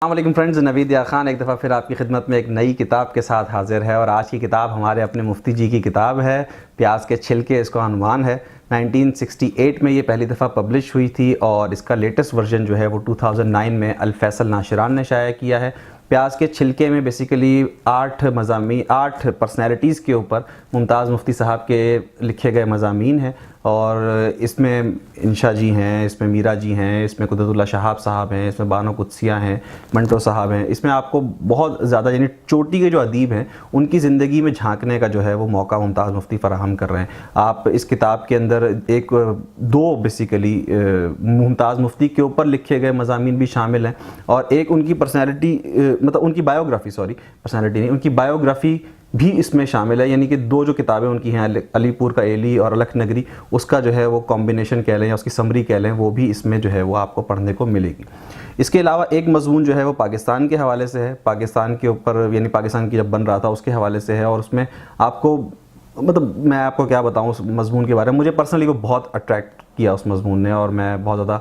السلام علیکم فرینڈز، نوید یا خان ایک دفعہ پھر آپ کی خدمت میں ایک نئی کتاب کے ساتھ حاضر ہے، اور آج کی کتاب ہمارے اپنے مفتی جی کی کتاب ہے، پیاز کے چھلکے اس کا عنوان ہے۔ 1968 میں یہ پہلی دفعہ پبلش ہوئی تھی، اور اس کا لیٹسٹ ورژن جو ہے وہ 2009 میں الفیصل ناشران نے شائع کیا ہے۔ پیاز کے چھلکے میں بیسیکلی 8 پرسنالٹیز کے اوپر ممتاز مفتی صاحب کے لکھے گئے مضامین ہیں، اور اس میں انشا جی ہیں، اس میں میرا جی ہیں، اس میں قدرت اللہ شہاب صاحب ہیں، اس میں بانو قدسیہ ہیں، منٹو صاحب ہیں۔ اس میں آپ کو بہت زیادہ یعنی چوٹی کے جو ادیب ہیں ان کی زندگی میں جھانکنے کا جو ہے وہ موقع ممتاز مفتی فراہم کر رہے ہیں۔ آپ اس کتاب کے اندر دو بیسیکلی ممتاز مفتی کے اوپر لکھے گئے مضامین بھی شامل ہیں، اور ایک ان کی پرسنالٹی مطلب ان کی پرسنالٹی نہیں، ان کی بایوگرافی بھی اس میں شامل ہے، یعنی کہ دو جو کتابیں ان کی ہیں، علی پور کا ایلی اور الکھ نگری، اس کا جو ہے وہ کمبینیشن کہہ لیں یا اس کی سمری کہہ لیں، وہ بھی اس میں جو ہے وہ آپ کو پڑھنے کو ملے گی۔ اس کے علاوہ ایک مضمون جو ہے وہ پاکستان کے حوالے سے ہے، پاکستان کے اوپر یعنی پاکستان کی جب بن رہا تھا اس کے حوالے سے ہے، اور اس میں آپ کو مطلب میں آپ کو کیا بتاؤں اس مضمون کے بارے میں، مجھے پرسنلی وہ بہت اٹریکٹ کیا اس مضمون نے، اور میں بہت زیادہ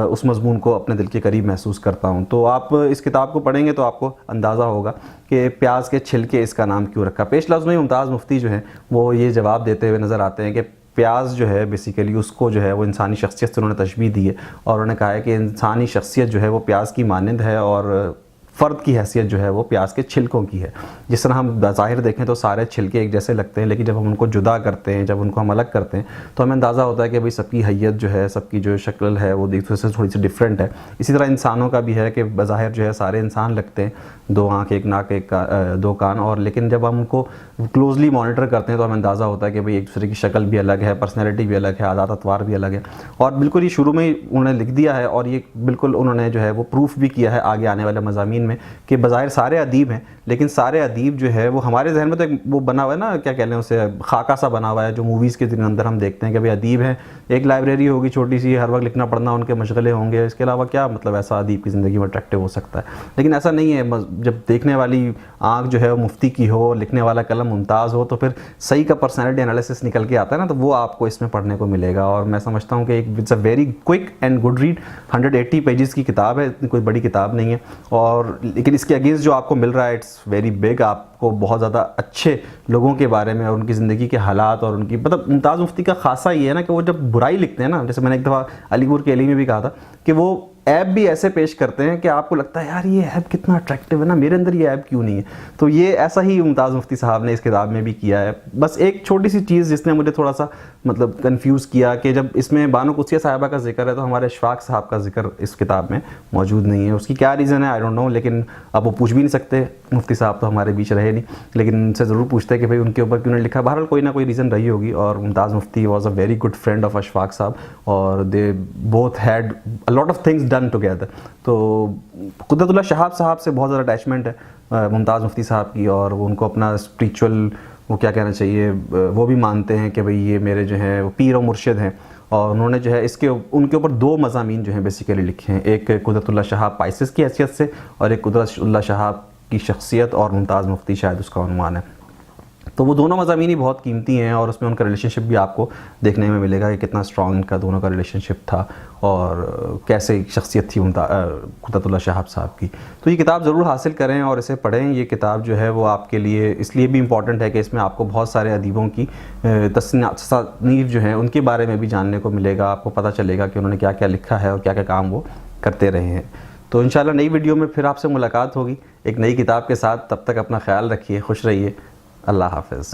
اس مضمون کو اپنے دل کے قریب محسوس کرتا ہوں۔ تو آپ اس کتاب کو پڑھیں گے تو آپ کو اندازہ ہوگا کہ پیاز کے چھلکے اس کا نام کیوں رکھا۔ پیش لفظ میں ممتاز مفتی جو ہیں وہ یہ جواب دیتے ہوئے نظر آتے ہیں کہ پیاز جو ہے بیسیکلی اس کو جو ہے وہ انسانی شخصیت سے انہوں نے تشبیہ دی ہے، اور انہوں نے کہا ہے کہ انسانی شخصیت جو ہے وہ پیاز کی مانند ہے، اور فرد کی حیثیت جو ہے وہ پیاز کے چھلکوں کی ہے۔ جس طرح ہم بظاہر دیکھیں تو سارے چھلکے ایک جیسے لگتے ہیں، لیکن جب ہم ان کو جدا کرتے ہیں، جب ان کو ہم الگ کرتے ہیں تو ہمیں اندازہ ہوتا ہے کہ بھئی سب کی حیت جو ہے، سب کی جو شکل ہے وہ ایک دوسرے سے تھوڑی سی ڈیفرنٹ ہے۔ اسی طرح انسانوں کا بھی ہے کہ بظاہر جو ہے سارے انسان لگتے ہیں، 2 آنکھ 1 ناک 2 کان، اور لیکن جب ہم ان کو کلوزلی مانیٹر کرتے ہیں تو ہمیں اندازہ ہوتا ہے کہ بھئی ایک دوسرے کی شکل بھی الگ ہے، پرسنالٹی بھی الگ ہے، عادات اطوار بھی الگ ہے۔ اور بالکل یہ شروع میں ہی انہوں نے لکھ دیا ہے، اور یہ بالکل انہوں نے جو ہے وہ پروف بھی کیا ہے آگے آنے والے مضامین میں کہ بظاہر سارے ادیب ہیں، لیکن سارے ادیب جو ہے وہ ہمارے ذہن میں تو ایک وہ بنا ہوا ہے نا، کیا کہہ لیں اسے، خاکہ سا بنا ہوا ہے جو موویز کے اندر ہم دیکھتے ہیں کہ بھئی ادیب ہیں، ایک لائبریری ہوگی چھوٹی سی، ہر وقت لکھنا پڑھنا ان کے مشغلے ہوں گے، اس کے علاوہ کیا مطلب ایسا ادیب کی زندگی میں اٹریکٹیو ہو سکتا ہے۔ لیکن ایسا نہیں ہے، جب دیکھنے والی آنکھ جو ہے وہ مفتی کی ہو، لکھنے والا قلم ممتاز ہو، تو پھر صحیح کا پرسنالٹی انالیسس نکل کے آتا ہے نا، تو وہ آپ کو اس میں پڑھنے کو ملے گا۔ اور میں سمجھتا ہوں کہ it's a very quick and good read, 180 pages کی کتاب ہے، کوئی بڑی کتاب نہیں ہے، اور لیکن اس کے اگینسٹ جو آپ کو مل رہا ہے اٹس ویری بگ، آپ کو بہت زیادہ اچھے لوگوں کے بارے میں اور ان کی زندگی کے حالات اور ان کی مطلب ممتاز مفتی کا خاصہ یہ ہے نا کہ وہ جب برائی لکھتے ہیں نا، جیسے میں نے ایک دفعہ علی پور کے ایلی میں بھی کہا تھا کہ وہ ایپ بھی ایسے پیش کرتے ہیں کہ آپ کو لگتا ہے یار یہ ایپ کتنا اٹریکٹیو ہے نا، میرے اندر یہ ایپ کیوں نہیں ہے۔ تو یہ ایسا ہی ممتاز مفتی صاحب نے اس کتاب میں بھی کیا ہے۔ بس ایک چھوٹی سی چیز جس نے مجھے تھوڑا سا مطلب کنفیوز کیا کہ جب اس میں بانو قدسیہ صاحبہ کا ذکر ہے تو ہمارے اشفاق صاحب کا ذکر اس کتاب میں موجود نہیں ہے۔ اس کی کیا ریزن ہے آئی ڈونٹ نو، لیکن اب وہ پوچھ بھی نہیں سکتے، مفتی صاحب تو ہمارے بیچ رہے نہیں، لیکن ان سے ضرور پوچھتے کہ بھئی ان کے اوپر کیوں نے لکھا۔ بہرحال کوئی نہ کوئی ریزن رہی ہوگی، اور Mumtaz Mufti was a very good friend of Ashfaq sahab, اور they both had a lot of things done together. تو قدرت اللہ شہاب صاحب سے بہت زیادہ اٹیچمنٹ ہے ممتاز مفتی صاحب کی، اور وہ ان کو اپنا اسپریچول وہ کیا کہنا چاہیے، وہ بھی مانتے ہیں کہ بھئی یہ میرے جو ہیں وہ پیر و مرشد ہیں، اور انہوں نے جو ہے ان کے اوپر 2 مضامین جو ہیں بیسیکلی لکھے ہیں، ایک قدرت اللہ شہاب پائسس کی حیثیت سے، اور ایک قدرت اللہ شہاب کی شخصیت اور ممتاز مفتی شاید اس کا عنوان ہے۔ تو وہ دونوں مضامین ہی بہت قیمتی ہیں، اور اس میں ان کا ریلیشن شپ بھی آپ کو دیکھنے میں ملے گا کہ کتنا اسٹرانگ ان کا دونوں کا ریلیشن شپ تھا، اور کیسے شخصیت تھی قدرت اللہ شہاب صاحب کی۔ تو یہ کتاب ضرور حاصل کریں اور اسے پڑھیں۔ یہ کتاب جو ہے وہ آپ کے لیے اس لیے بھی امپورٹنٹ ہے کہ اس میں آپ کو بہت سارے ادیبوں کی تصانیف جو ہیں ان کے بارے میں بھی جاننے کو ملے گا، آپ کو پتہ چلے گا کہ انہوں نے کیا کیا لکھا ہے اور کیا کیا کام وہ کرتے رہے ہیں۔ تو انشاءاللہ نئی ویڈیو میں پھر آپ سے ملاقات ہوگی ایک نئی کتاب کے ساتھ۔ تب تک اپنا خیال رکھیے، خوش رہیے، اللہ حافظ۔